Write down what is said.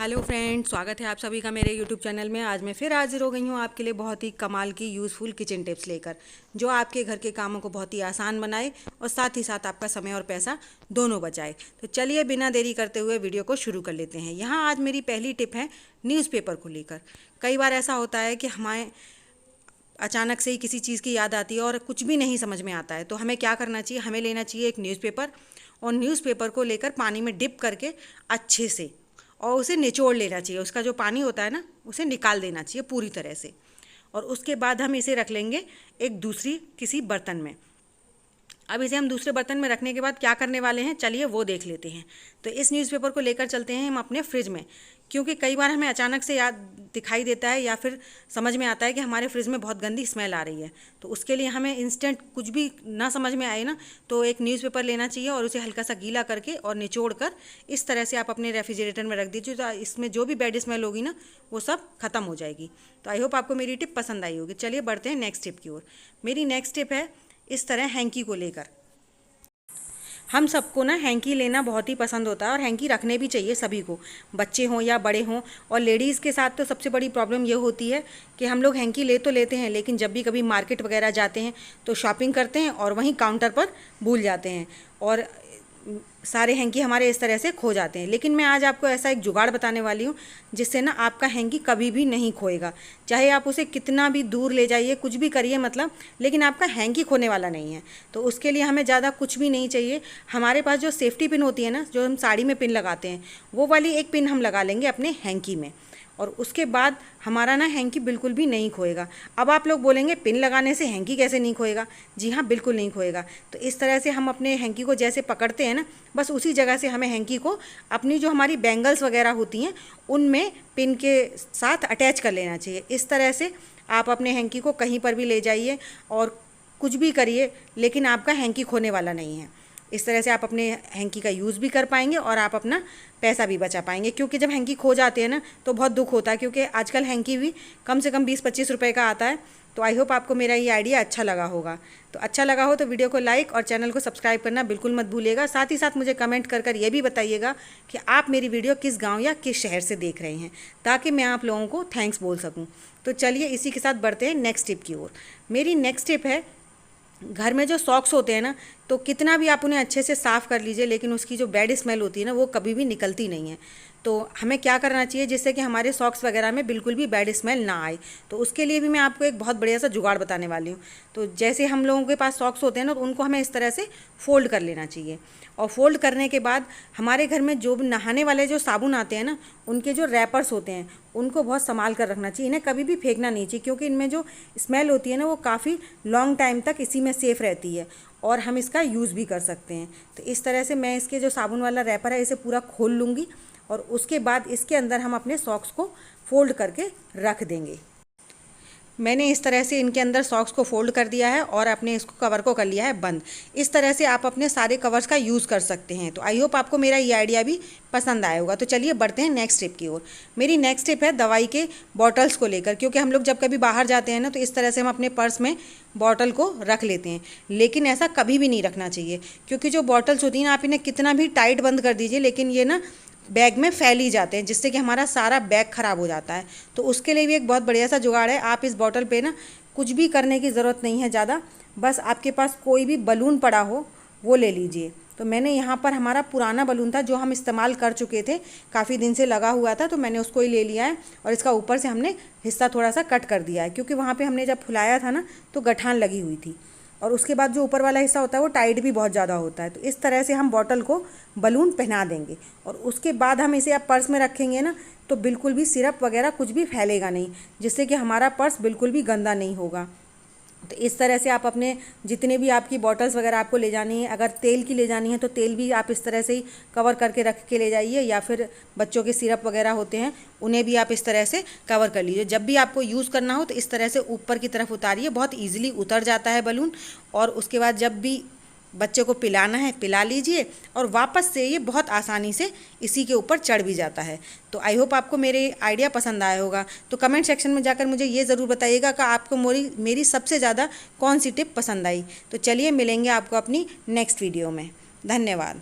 Hello friend, स्वागत है आप सभी का मेरे यूट्यूब चैनल में। आज मैं फिर हाजिर हो गई हूँ आपके लिए बहुत ही कमाल की यूज़फुल किचन टिप्स लेकर, जो आपके घर के कामों को बहुत ही आसान बनाए और साथ ही साथ आपका समय और पैसा दोनों बचाए। तो चलिए बिना देरी करते हुए वीडियो को शुरू कर लेते हैं। यहाँ आज मेरी पहली टिप है न्यूज़पेपर को लेकर। कई बार ऐसा होता है कि हमें अचानक से ही किसी चीज़ की याद आती है और कुछ भी नहीं समझ में आता है, तो हमें क्या करना चाहिए? हमें लेना चाहिए एक न्यूज़पेपर और न्यूज़पेपर को लेकर पानी में डिप करके अच्छे से और उसे निचोड़ लेना चाहिए। उसका जो पानी होता है ना, उसे निकाल देना चाहिए पूरी तरह से। और उसके बाद हम इसे रख लेंगे एक दूसरी किसी बर्तन में। अब इसे हम दूसरे बर्तन में रखने के बाद क्या करने वाले हैं, चलिए वो देख लेते हैं। तो इस न्यूज़पेपर को लेकर चलते हैं हम अपने फ्रिज में, क्योंकि कई बार हमें अचानक से याद दिखाई देता है या फिर समझ में आता है कि हमारे फ्रिज में बहुत गंदी स्मेल आ रही है। तो उसके लिए हमें इंस्टेंट कुछ भी ना समझ में आए ना, तो एक न्यूज़पेपर लेना चाहिए और उसे हल्का सा गीला करके और निचोड़ कर इस तरह से आप अपने रेफ्रिजरेटर में रख दीजिए। तो इसमें जो भी बैड स्मेल होगी ना, वो सब खत्म हो जाएगी। तो आई होप आपको मेरी टिप पसंद आई होगी। चलिए बढ़ते हैं नेक्स्ट टिप की ओर। मेरी नेक्स्ट टिप है इस तरह हैंकी को लेकर। हम सबको ना हैंकी लेना बहुत ही पसंद होता है और हैंकी रखने भी चाहिए सभी को, बच्चे हों या बड़े हों। और लेडीज़ के साथ तो सबसे बड़ी प्रॉब्लम ये होती है कि हम लोग हैंकी ले तो लेते हैं, लेकिन जब भी कभी मार्केट वगैरह जाते हैं तो शॉपिंग करते हैं और वहीं काउंटर पर भूल जाते हैं और सारे हैंकी हमारे इस तरह से खो जाते हैं। लेकिन मैं आज आपको ऐसा एक जुगाड़ बताने वाली हूँ जिससे ना आपका हैंकी कभी भी नहीं खोएगा। चाहे आप उसे कितना भी दूर ले जाइए, कुछ भी करिए मतलब, लेकिन आपका हैंकी खोने वाला नहीं है। तो उसके लिए हमें ज़्यादा कुछ भी नहीं चाहिए। हमारे पास जो सेफ्टी पिन होती है ना, जो हम साड़ी में पिन लगाते हैं, वो वाली एक पिन हम लगा लेंगे अपने हैंकी में और उसके बाद हमारा ना हैंकी बिल्कुल भी नहीं खोएगा। अब आप लोग बोलेंगे पिन लगाने से हैंकी कैसे नहीं खोएगा? जी हाँ, बिल्कुल नहीं खोएगा। तो इस तरह से हम अपने हैंकी को जैसे पकड़ते हैं ना, बस उसी जगह से हमें हैंकी को अपनी जो हमारी बैंगल्स वगैरह होती हैं उनमें पिन के साथ अटैच कर लेना चाहिए। इस तरह से आप अपने हैंकी को कहीं पर भी ले जाइए और कुछ भी करिए, लेकिन आपका हैंकी खोने वाला नहीं है। इस तरह से आप अपने हैंकी का यूज़ भी कर पाएंगे और आप अपना पैसा भी बचा पाएंगे, क्योंकि जब हैंकी खो जाते हैं ना तो बहुत दुख होता है, क्योंकि आजकल हैंकी भी कम से कम 20-25 रुपए का आता है। तो आई होप आपको मेरा ये आइडिया अच्छा लगा होगा। तो अच्छा लगा हो तो वीडियो को लाइक और चैनल को सब्सक्राइब करना बिल्कुल मत भूलिएगा। साथ ही साथ मुझे कमेंट कर ये भी बताइएगा कि आप मेरी वीडियो किस गाँव या किस शहर से देख रहे हैं, ताकि मैं आप लोगों को थैंक्स बोल सकूँ। तो चलिए इसी के साथ बढ़ते हैं नेक्स्ट टिप की ओर। मेरी नेक्स्ट टिप है, घर में जो सॉक्स होते हैं ना, तो कितना भी आप उन्हें अच्छे से साफ़ कर लीजिए, लेकिन उसकी जो बैड स्मेल होती है ना, वो कभी भी निकलती नहीं है। तो हमें क्या करना चाहिए जिससे कि हमारे सॉक्स वगैरह में बिल्कुल भी बैड स्मेल ना आए? तो उसके लिए भी मैं आपको एक बहुत बढ़िया सा जुगाड़ बताने वाली हूँ। तो जैसे हम लोगों के पास सॉक्स होते हैं ना, तो उनको हमें इस तरह से फ़ोल्ड कर लेना चाहिए और फोल्ड करने के बाद हमारे घर में जो नहाने वाले जो साबुन आते हैं ना, उनके जो रैपर्स होते हैं उनको बहुत संभाल कर रखना चाहिए। इन्हें कभी भी फेंकना नहीं चाहिए, क्योंकि इनमें जो स्मेल होती है ना, वो काफ़ी लॉन्ग टाइम तक इसी में सेफ़ रहती है और हम इसका यूज़ भी कर सकते हैं। तो इस तरह से मैं इसके जो साबुन वाला रैपर है इसे पूरा खोल लूँगी और उसके बाद इसके अंदर हम अपने सॉक्स को फोल्ड करके रख देंगे। मैंने इस तरह से इनके अंदर सॉक्स को फोल्ड कर दिया है और अपने इसको कवर को कर लिया है बंद। इस तरह से आप अपने सारे कवर्स का यूज़ कर सकते हैं। तो आई होप आपको मेरा ये आइडिया भी पसंद आया होगा। तो चलिए बढ़ते हैं नेक्स्ट टिप की ओर। मेरी नेक्स्ट टिप है दवाई के बॉटल्स को लेकर, क्योंकि हम लोग जब कभी बाहर जाते हैं ना, तो इस तरह से हम अपने पर्स में बॉटल को रख लेते हैं, लेकिन ऐसा कभी भी नहीं रखना चाहिए, क्योंकि जो बॉटल्स होती हैं ना, आप इन्हें कितना भी टाइट बंद कर दीजिए, लेकिन ये ना बैग में फैल ही जाते हैं, जिससे कि हमारा सारा बैग ख़राब हो जाता है। तो उसके लिए भी एक बहुत बढ़िया सा जुगाड़ है। आप इस बॉटल पे ना कुछ भी करने की ज़रूरत नहीं है ज़्यादा, बस आपके पास कोई भी बलून पड़ा हो वो ले लीजिए। तो मैंने यहाँ पर हमारा पुराना बलून था जो हम इस्तेमाल कर चुके थे, काफ़ी दिन से लगा हुआ था, तो मैंने उसको ही ले लिया है और इसका ऊपर से हमने हिस्सा थोड़ा सा कट कर दिया है, क्योंकि वहाँ पर हमने जब फुलाया था ना तो गठान लगी हुई थी और उसके बाद जो ऊपर वाला हिस्सा होता है वो टाइट भी बहुत ज़्यादा होता है। तो इस तरह से हम बॉटल को बलून पहना देंगे और उसके बाद हम इसे आप पर्स में रखेंगे ना, तो बिल्कुल भी सिरप वगैरह कुछ भी फैलेगा नहीं, जिससे कि हमारा पर्स बिल्कुल भी गंदा नहीं होगा। तो इस तरह से आप अपने जितने भी आपकी बॉटल्स वगैरह आपको ले जानी है, अगर तेल की ले जानी है तो तेल भी आप इस तरह से ही कवर करके रख के ले जाइए, या फिर बच्चों के सिरप वगैरह होते हैं उन्हें भी आप इस तरह से कवर कर लीजिए। जब भी आपको यूज़ करना हो तो इस तरह से ऊपर की तरफ उतारिए, बहुत ईजिली उतर जाता है बलून। और उसके बाद जब भी बच्चे को पिलाना है पिला लीजिए और वापस से ये बहुत आसानी से इसी के ऊपर चढ़ भी जाता है। तो आई होप आपको मेरे आइडिया पसंद आया होगा। तो कमेंट सेक्शन में जाकर मुझे ये ज़रूर बताइएगा कि आपको मेरी सबसे ज़्यादा कौन सी टिप पसंद आई। तो चलिए मिलेंगे आपको अपनी नेक्स्ट वीडियो में। धन्यवाद।